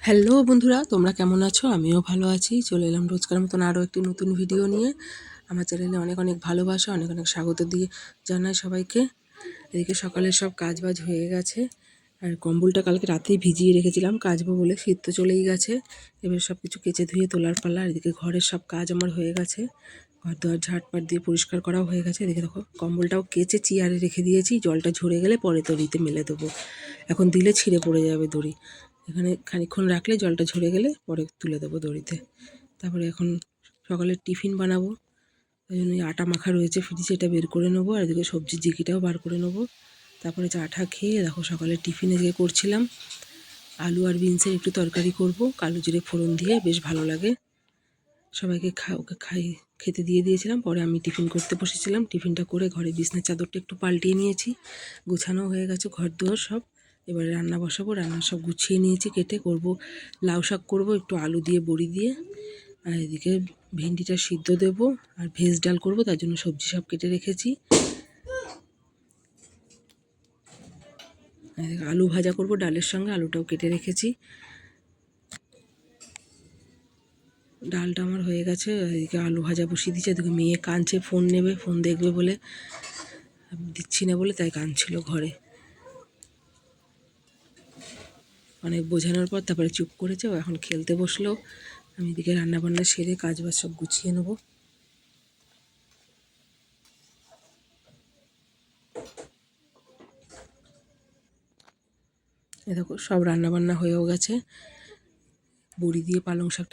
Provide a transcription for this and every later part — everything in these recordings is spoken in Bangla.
হ্যালো বন্ধুরা, তোমরা কেমন আছো? আমিও ভালো আছি। চলে এলাম রোজকার মতন আরও একটি নতুন ভিডিও নিয়ে। আমার চ্যানেলে অনেক অনেক ভালোবাসা, অনেক অনেক স্বাগত দিয়ে জানাই সবাইকে। এদিকে সকালের সব কাজবাজ হয়ে গেছে, আর কম্বলটা কালকে রাতেই ভিজিয়ে রেখেছিলাম কাচবো বলে, শীত তো চলেই গেছে। এবার সব কিছু কেচে ধুয়ে তোলার পালা। আর এদিকে ঘরের সব কাজ আমার হয়ে গেছে, ঘর দোয়ার ঝাড়পাট দিয়ে পরিষ্কার করাও হয়ে গেছে। এদিকে দেখো কম্বলটাও কেচে চেয়ারে রেখে দিয়েছি, জলটা ঝরে গেলে পরে দড়িতে মেলে দেবো। এখন দিলে ছিঁড়ে পড়ে যাবে দড়ি। এখানে খানিকক্ষণ রাখলে জলটা ঝরে গেলে পরে তুলে দেবো দড়িতে। তারপরে এখন সকালে টিফিন বানাবো, ওই জন্য আটা মাখা রয়েছে ফ্রিজে, এটা বের করে নেবো। আর এদিকে সবজির জিকিটাও বার করে নেবো। তারপরে চা খেয়ে দেখো সকালে টিফিনে যে করছিলাম আলু আর বিনসের একটু তরকারি করব, কালো জিরে ফোড়ন দিয়ে, বেশ ভালো লাগে। সবাইকে ওকে খেতে দিয়ে দিয়েছিলাম। পরে আমি টিফিন করতে বসেছিলাম। টিফিনটা করে ঘরে বিছনার চাদরটা একটু পাল্টিয়ে নিয়েছি, গুছানো হয়ে গেছে ঘর দুয়ার সব। এবারে রান্না বসাবো, রান্না সব গুছিয়ে নিয়েছি, কেটে করব। লাউ শাক করবো একটু আলু দিয়ে বড়ি দিয়ে। আর এদিকে ভেন্ডিটা সিদ্ধ দেব, আর ভেজ ডাল করব, তার জন্য সবজি সব কেটে রেখেছি। আলু ভাজা করব ডালের সঙ্গে, আলুটাও কেটে রেখেছি। ডালটা আমার হয়ে গেছে। এদিকে আলু ভাজা বসিয়ে দিচ্ছে। এদিকে মেয়ে কাঁদছে, ফোন নেবে, ফোন দেখবে বলে, দিচ্ছি না বলে, তাই কাঁদছিল ঘরে। অনেক বোঝানোর পর তারপরে চুপ করেছে, ও এখন খেলতে বসলো। আমি এদিকে রান্নাবান্না সেরে কাজবাজ সব গুছিয়ে নেবো। এ দেখো সব রান্নাবান্না হয়েও গেছে। বড়ি দিয়ে পালং শাক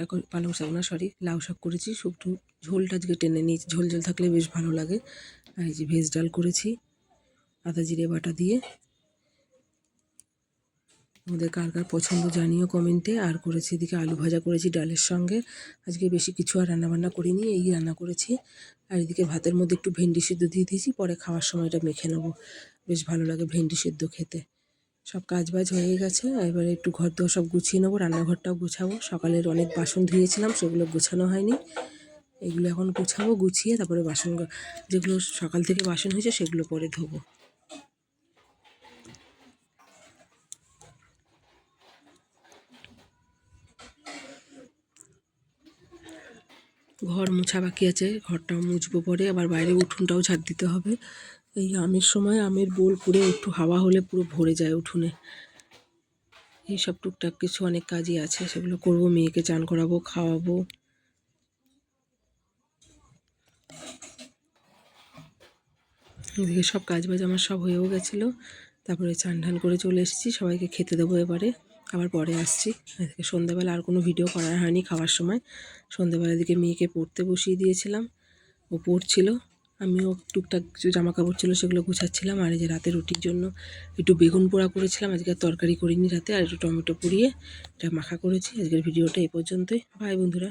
না সরি লাউ শাক করেছি, শুকনো ঝোলটা আজকে টেনে নিয়েছি, ঝোল ঝোল থাকলে বেশ ভালো লাগে। আর এই যে ভেজ ডাল করেছি আদা জিরে বাটা দিয়ে। আমাদের কার কার পছন্দ জানিও কমেন্টে। আর করেছি এদিকে আলু ভাজা করেছি ডালের সঙ্গে। আজকে বেশি কিছু আর রান্নাবান্না করিনি, এই রান্না করেছি। আর এদিকে ভাতের মধ্যে একটু ভেন্ডি সিদ্ধ দিয়ে দিয়েছি, পরে খাওয়ার সময় এটা মেখে নেবো, বেশ ভালো লাগে ভেন্ডি সিদ্ধ খেতে। সব কাজবাজ হয়ে গেছে, এবারে একটু ঘর দোর সব গুছিয়ে নেবো, রান্নাঘরটাও গুছাবো। সকালের অনেক বাসন ধুয়েছিলাম, সেগুলো গোছানো হয়নি, এগুলো এখন গুছাবো। গুছিয়ে তারপরে বাসন, যেগুলো সকাল থেকে বাসন হয়েছে সেগুলো পরে ধোবো। ঘর মোছা বাকি আছে, ঘরটাও মুছবো পরে, আবার বাইরে উঠোনটাও ঝাড় দিতে হবে। এই আমের সময় আমের বোল পুড়ে একটু হাওয়া হলে পুরো ভরে যায় উঠোনে। এইসব টুকটাক কিছু অনেক কাজই আছে, সেগুলো করবো। মেয়েকে চান করাবো, খাওয়াবো। এদিকে সব কাজবাজ আমার সব হয়েও গেছিলো। তারপরে চান ঠান করে চলে এসেছি, সবাইকে খেতে দেবো এবারে, আবার পরে আসছি। এদিকে সন্ধ্যাবেলা আর কোনো ভিডিও করা হয়নি খাওয়ার সময়। সন্ধ্যাবেলার দিকে মেয়েকে পড়তে বসিয়ে দিয়েছিলাম, ও পড়ছিল, আমিও টুকটাক কিছু জামা কাপড় ছিল সেগুলো গুছাচ্ছিলাম। আর এই যে রাতে রুটির জন্য একটু বেগুন পোড়া করেছিলাম, আজকে তরকারি করিনি রাতে, আর একটু টমেটো পুড়িয়ে এটা মাখা করেছি। আজকের ভিডিওটা এই পর্যন্তই। বাই বন্ধুরা।